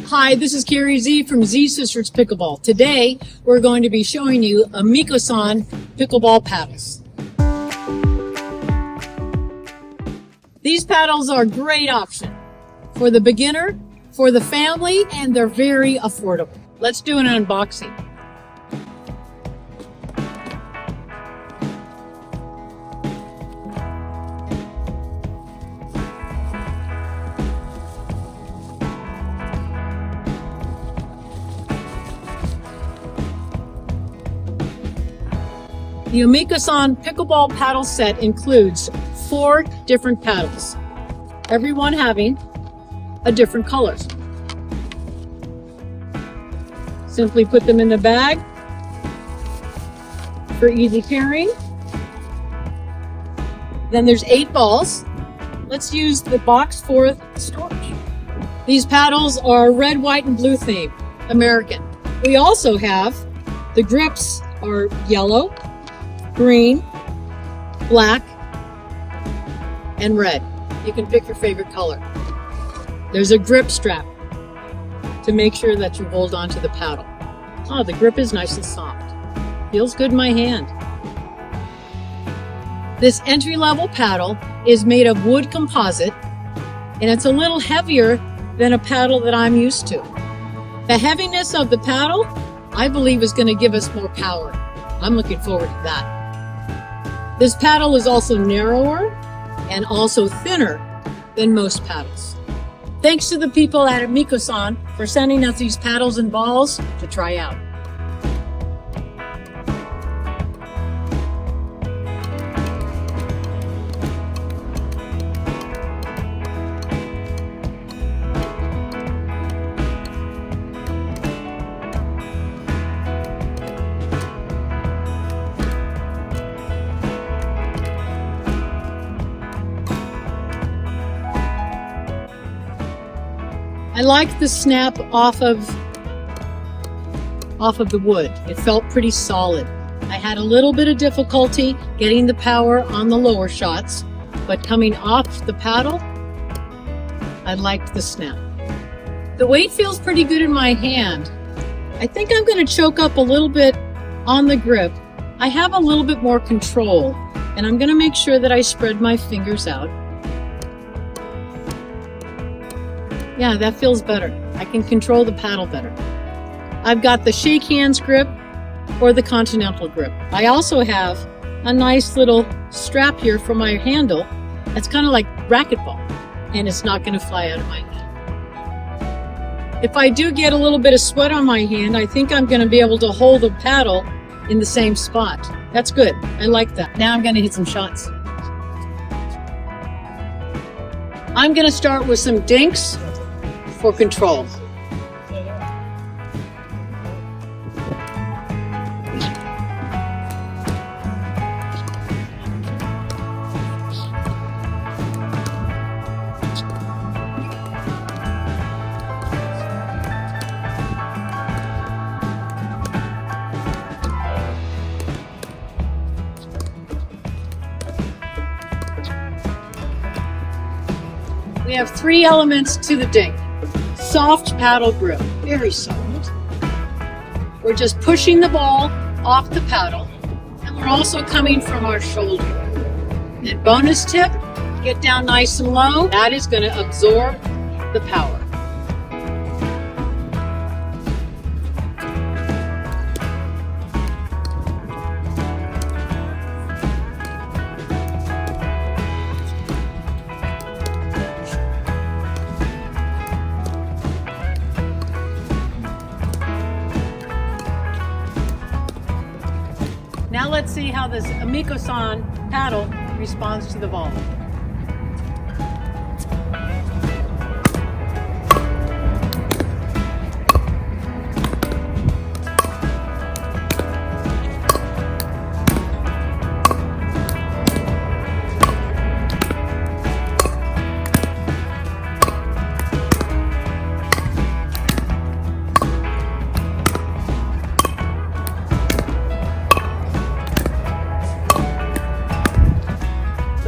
Hi, this is Carrie Z from Z Sisters Pickleball. Today, we're going to be showing you Amicoson Pickleball Paddles. These paddles are a great option for the beginner, for the family, and they're very affordable. Let's do an unboxing. The Amicoson Pickleball Paddle Set includes 4 different paddles, every one having a different color. Simply put them in the bag for easy carrying. Then there's 8 balls. Let's use the box for storage. These paddles are red, white, and blue theme, American. We also have the grips are yellow, green, black, and red. You can pick your favorite color. There's a grip strap to make sure that you hold on to the paddle. Oh, the grip is nice and soft. Feels good in my hand. This entry-level paddle is made of wood composite, and it's a little heavier than a paddle that I'm used to. The heaviness of the paddle, I believe, is going to give us more power. I'm looking forward to that. This paddle is also narrower and also thinner than most paddles. Thanks to the people at Amicoson for sending us these paddles and balls to try out. I liked the snap off of the wood. It felt pretty solid. I had a little bit of difficulty getting the power on the lower shots, but coming off the paddle, I liked the snap. The weight feels pretty good in my hand. I think I'm going to choke up a little bit on the grip. I have a little bit more control, and I'm going to make sure that I spread my fingers out. Yeah, that feels better. I can control the paddle better. I've got the shake hands grip or the continental grip. I also have a nice little strap here for my handle. It's kind of like racquetball, and it's not going to fly out of my hand. If I do get a little bit of sweat on my hand, I think I'm going to be able to hold the paddle in the same spot. That's good. I like that. Now I'm going to hit some shots. I'm going to start with some dinks for control. We have 3 elements to the dink. Soft paddle grip, very soft. We're just pushing the ball off the paddle, and we're also coming from our shoulder. And bonus tip, get down nice and low. That is going to absorb the power. Now let's see how this Amicoson paddle responds to the ball.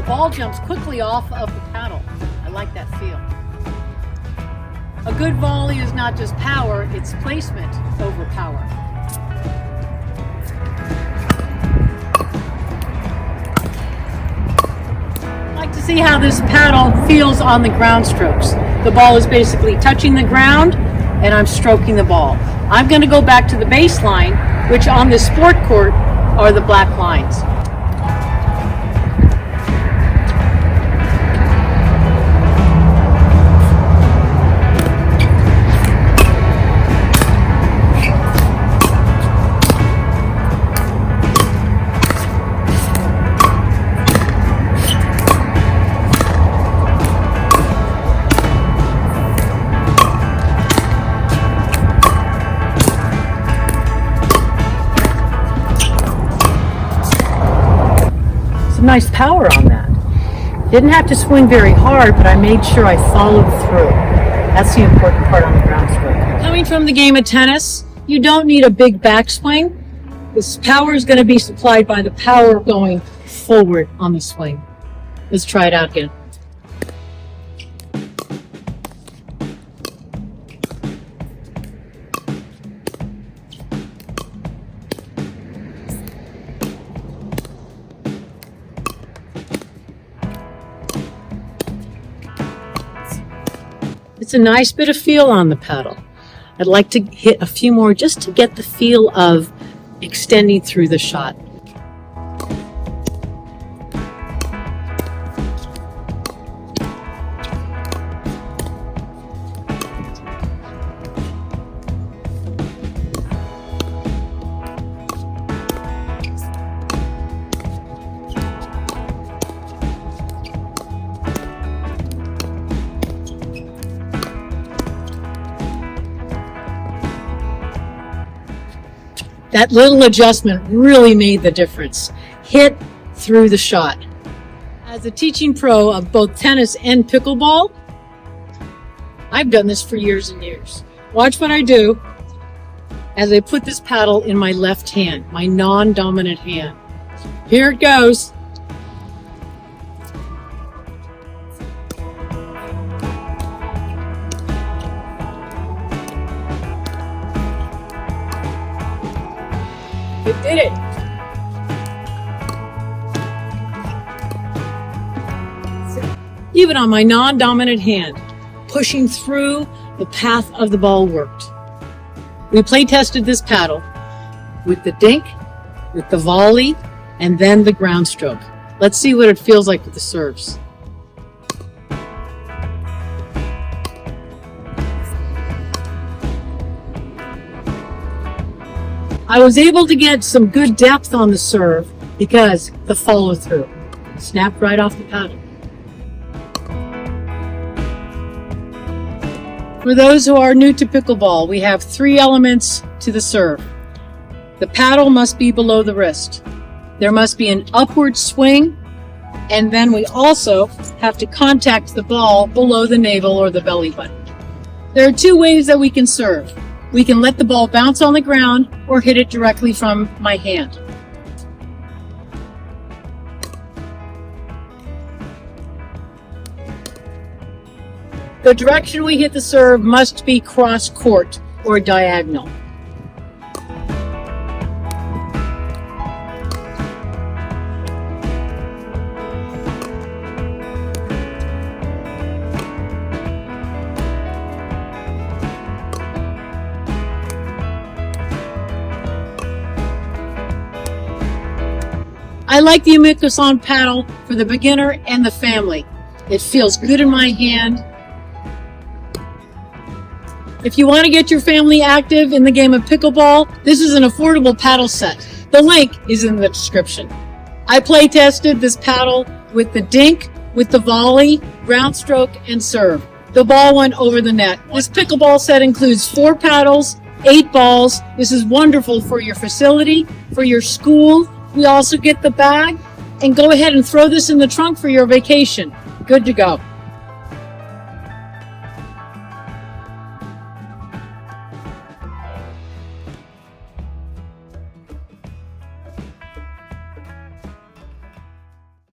ball jumps quickly off of the paddle. I like that feel. A good volley is not just power, it's placement over power. I'd like to see how this paddle feels on the ground strokes. The ball is basically touching the ground and I'm stroking the ball. I'm going to go back to the baseline, which on the sport court are the black lines. Some nice power on that. Didn't have to swing very hard, but I made sure I followed through. That's the important part on the ground stroke. Coming from the game of tennis, you don't need a big backswing. This power is going to be supplied by the power going forward on the swing. Let's try it out again. It's a nice bit of feel on the paddle. I'd like to hit a few more just to get the feel of extending through the shot. That little adjustment really made the difference. Hit through the shot. As a teaching pro of both tennis and pickleball, I've done this for years and years. Watch what I do as I put this paddle in my left hand, my non-dominant hand. Here it goes. It did it. Even on my non-dominant hand, pushing through the path of the ball worked. We play tested this paddle with the dink, with the volley, and then the ground stroke. Let's see what it feels like with the serves. I was able to get some good depth on the serve because the follow through snapped right off the paddle. For those who are new to pickleball, we have 3 elements to the serve. The paddle must be below the wrist. There must be an upward swing, and then we also have to contact the ball below the navel or the belly button. There are 2 ways that we can serve. We can let the ball bounce on the ground or hit it directly from my hand. The direction we hit the serve must be cross court or diagonal. I like the Amicoson paddle for the beginner and the family. It feels good in my hand. If you want to get your family active in the game of pickleball, this is an affordable paddle set. The link is in the description. I play tested this paddle with the dink, with the volley, ground stroke, and serve. The ball went over the net. This pickleball set includes 4 paddles, 8 balls. This is wonderful for your facility, for your school. We also get the bag, and go ahead and throw this in the trunk for your vacation. Good to go.